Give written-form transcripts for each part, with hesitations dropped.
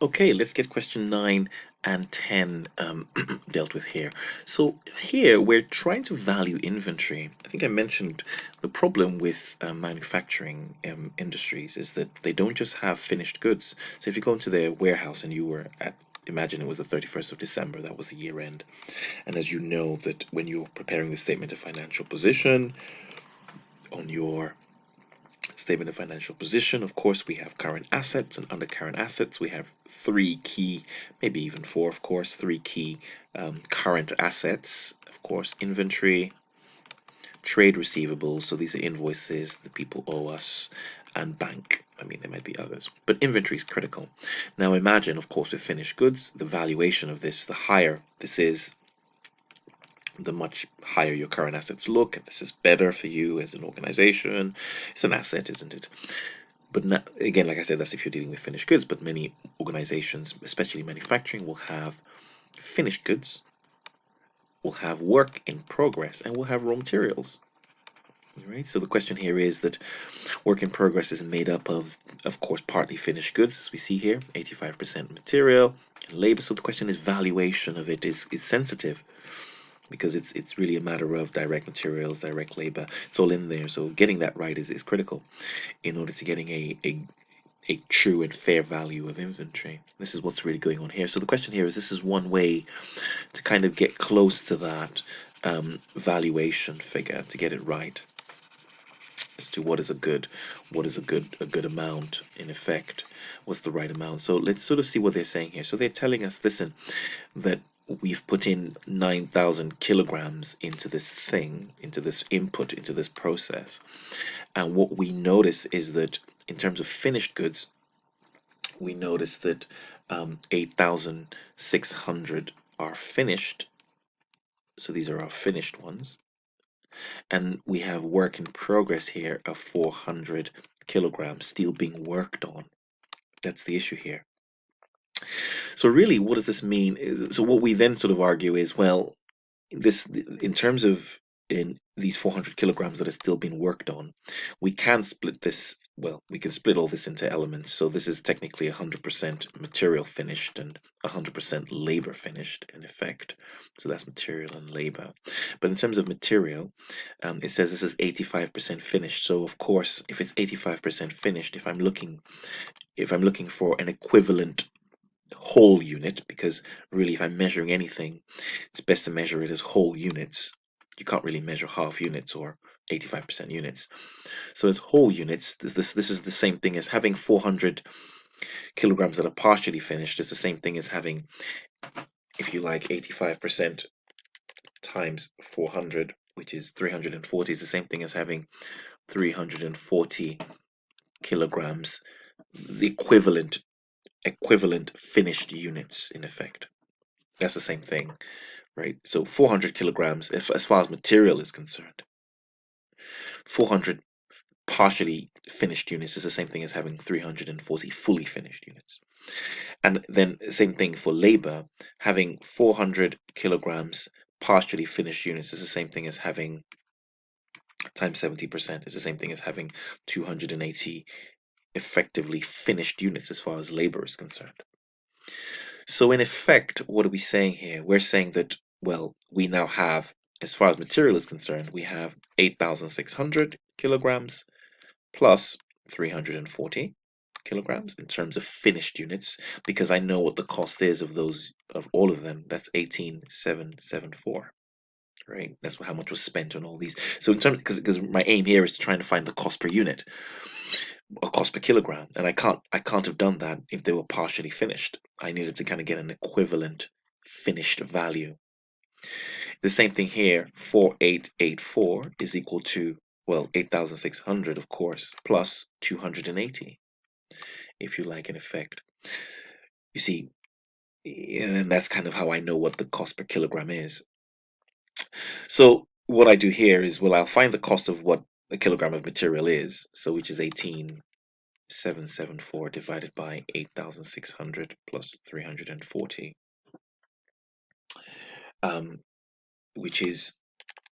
Okay, let's get question 9 and 10 dealt with here. So here we're trying to value inventory. I think I mentioned the problem with manufacturing industries is that they don't just have finished goods. So if you go into their warehouse and you were at, imagine it was the 31st of December, that was the year end. And as you know that when you're preparing the statement of financial position, on your statement of financial position, of course, we have current assets, and under current assets, we have three key, maybe even four, of course, three key current assets. Of course, inventory, trade receivables, so these are invoices that people owe us, and bank. I mean, there might be others, but inventory is critical. Now, imagine, of course, with finished goods, the valuation of this, the higher this is, the much higher your current assets look, and this is better for you as an organization. It's an asset, isn't it? But not, again, like I said, that's if you're dealing with finished goods. But many organizations, especially manufacturing, will have finished goods, will have work in progress, and will have raw materials. Right. So the question here is that work in progress is made up of course, partly finished goods, as we see here, 85% material and labor. So the question is valuation of it is sensitive, because it's really a matter of direct materials, direct labor. It's all in there. So getting that right is critical in order to getting a true and fair value of inventory. This is what's really going on here. So the question here is, this is one way to kind of get close to that valuation figure, to get it right as to what is a good amount, in effect, what's the right amount. So let's sort of see what they're saying here. So they're telling us, listen, that we've put in 9,000 kilograms into this thing, into this input, into this process. And what we notice is that in terms of finished goods, we notice that 8,600 are finished. So these are our finished ones. And we have work in progress here of 400 kilograms still being worked on. That's the issue here. So really, what does this mean? So what we then sort of argue is, well, this, in terms of in these 400 kilograms that are still being worked on, we can split this. Well, we can split all this into elements. So this is technically 100% material finished and 100% labor finished, in effect. So that's material and labor. But in terms of material, it says this is 85% finished. So of course, if it's 85% finished, if I'm looking for an equivalent whole unit, because really, if I'm measuring anything, it's best to measure it as whole units. You can't really measure half units or 85% units. So as whole units, this is the same thing as having 400 kilograms that are partially finished. It's the same thing as having, if you like, 85% times 400, which is 340, is the same thing as having 340 kilograms, the equivalent finished units, in effect. That's the same thing, right? So 400 kilograms, if, as far as material is concerned, 400 partially finished units is the same thing as having 340 fully finished units. And then same thing for labor, having 400 kilograms partially finished units is the same thing as having, times 70%, is the same thing as having 280 effectively finished units as far as labor is concerned. So in effect, what are we saying here? We're saying that, well, we now have, as far as material is concerned, we have 8,600 kilograms plus 340 kilograms in terms of finished units, because I know what the cost is of those, of all of them. That's 18,774. Right, that's how much was spent on all these. So in terms, because my aim here is to try and find the cost per unit, or cost per kilogram, and I can't have done that if they were partially finished. I needed to kind of get an equivalent finished value. The same thing here, 4884 is equal to, well, 8,600, of course, plus 280, if you like, in effect. You see, and that's kind of how I know what the cost per kilogram is. So what I do here is, well, I'll find the cost of what a kilogram of material is, so which is 18,774 divided by 8,600 plus 340, which is,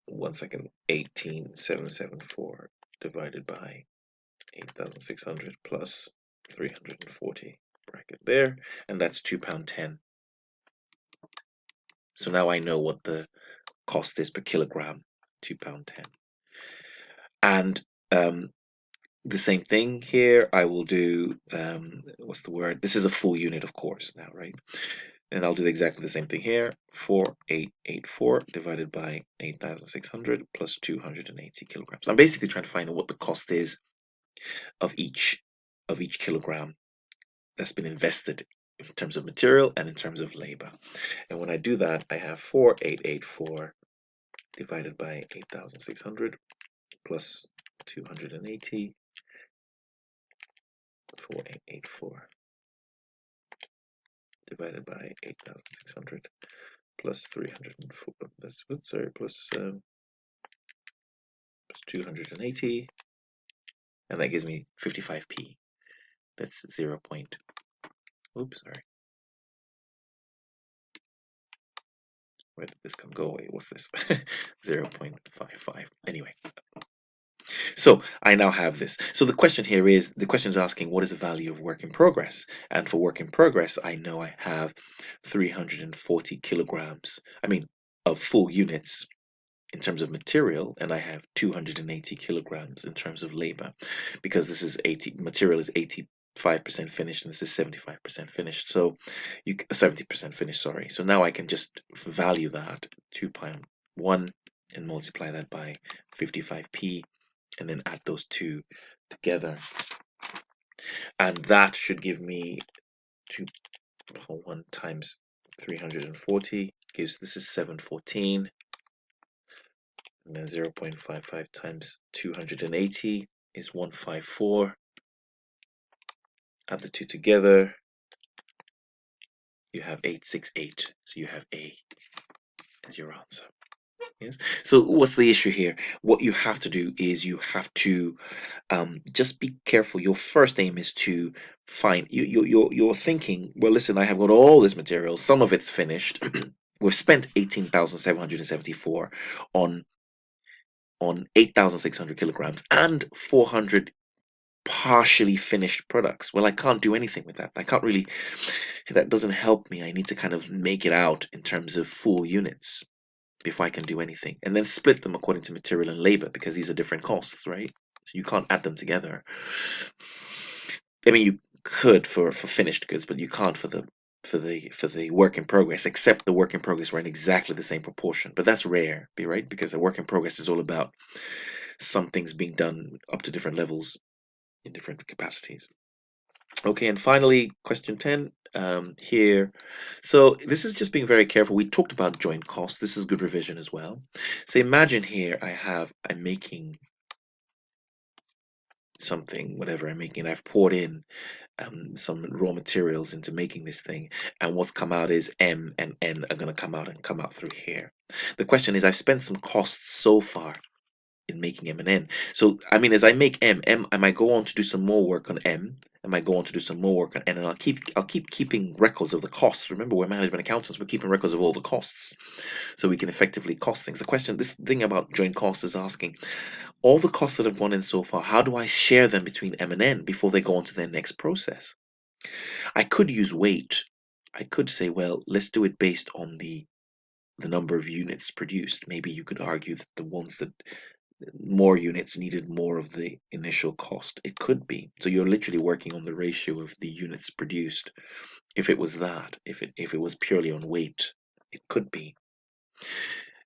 1 second, 18,774 divided by 8,600 plus 340. bracket there, and that's £2.10. So now I know what the cost is per kilogram, £2.10. And the same thing here. I will do what's the word? This is a full unit, of course, now, right? And I'll do exactly the same thing here. 4884 divided by 8,600 plus 280 kilograms. I'm basically trying to find out what the cost is of each kilogram that's been invested in terms of material and in terms of labor. And when I do that, I have 4884 divided by 8,600 plus 280. 4884 divided by 8,600 plus 304. That's sorry, plus 280, and that gives me 55p. That's 0. Oops, sorry. Where did this come? Go away. What's this? 0.55. Anyway, so I now have this. So the question here is, the question is asking, what is the value of work in progress? And for work in progress, I know I have 340 kilograms. I mean, of full units in terms of material, and I have 280 kilograms in terms of labor, because this is 80, material is 85% finished and this is 75% finished. So you 70% finished, sorry. So now I can just value that £2.1 and multiply that by 55p, and then add those two together, and that should give me 2.1 times 340 gives, this is 714. And then 0.55 times 280 is 154. Add the two together, you have 868. So you have A as your answer. Yes. So what's the issue here? What you have to do is you have to just be careful. Your first aim is to find you're thinking, well, listen, I have got all this material, some of it's finished. We've spent 18,774 on 8,600 kilograms and 400 partially finished products. Well, I can't do anything with that. I can't really, that doesn't help me. I need to kind of make it out in terms of full units before I can do anything, and then split them according to material and labor, because these are different costs, right? So you can't add them together. I mean, you could for finished goods, but you can't for the work in progress, except the work in progress were in exactly the same proportion. But that's rare, right? Because the work in progress is all about some things being done up to different levels in different capacities. Okay, and finally, question 10 here. So this is just being very careful. We talked about joint costs. This is good revision as well. So imagine here I'm making something, whatever I'm making. I've poured in some raw materials into making this thing, and what's come out is M and N are going to come out through here. The question is, I've spent some costs so far in making M and N. So I mean, as I make M, I might go on to do some more work on M, I might go on to do some more work on N, and I'll keep keeping records of the costs. Remember, we're management accountants, we're keeping records of all the costs, so we can effectively cost things. The question, this thing about joint costs is asking, all the costs that have gone in so far, how do I share them between M and N before they go on to their next process? I could use weight. I could say, well, let's do it based on the number of units produced. Maybe you could argue that the ones that more units needed more of the initial cost. It could be. So you're literally working on the ratio of the units produced. If it was that, if it was purely on weight, it could be.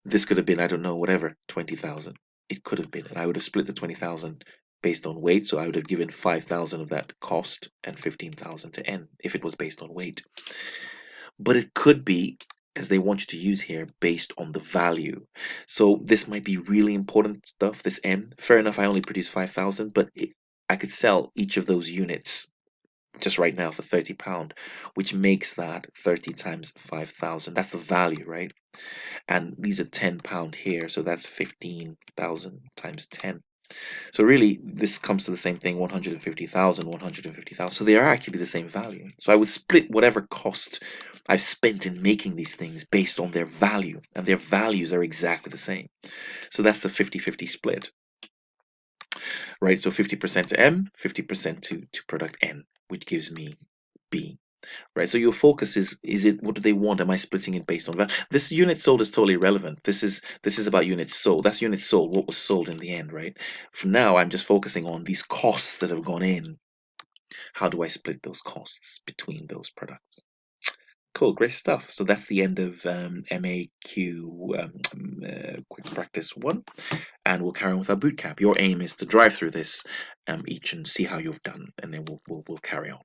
This could have been, I don't know, whatever, 20,000. It could have been, and I would have split the 20,000 based on weight. So I would have given 5,000 of that cost and 15,000 to N if it was based on weight. But it could be, as they want you to use here, based on the value. So this might be really important stuff, this M. Fair enough, I only produce 5,000, but I could sell each of those units just right now for £30, which makes that 30 times 5,000. That's the value, right? And these are £10 here, so that's 15,000 times 10. So really, this comes to the same thing, 150,000, 150,000. So they are actually the same value. So I would split whatever cost I've spent in making these things based on their value, and their values are exactly the same. So that's the 50-50 split, right? So 50% to M, 50% to product N, which gives me B. right? So your focus is it what do they want? Am I splitting it based on value? This unit sold is totally irrelevant. This is about units sold. That's units sold. What was sold in the end, right? For now, I'm just focusing on these costs that have gone in. How do I split those costs between those products? Cool, great stuff. So that's the end of MAQ Quick Practice 1, and we'll carry on with our boot camp. Your aim is to drive through this each and see how you've done, and then we'll carry on.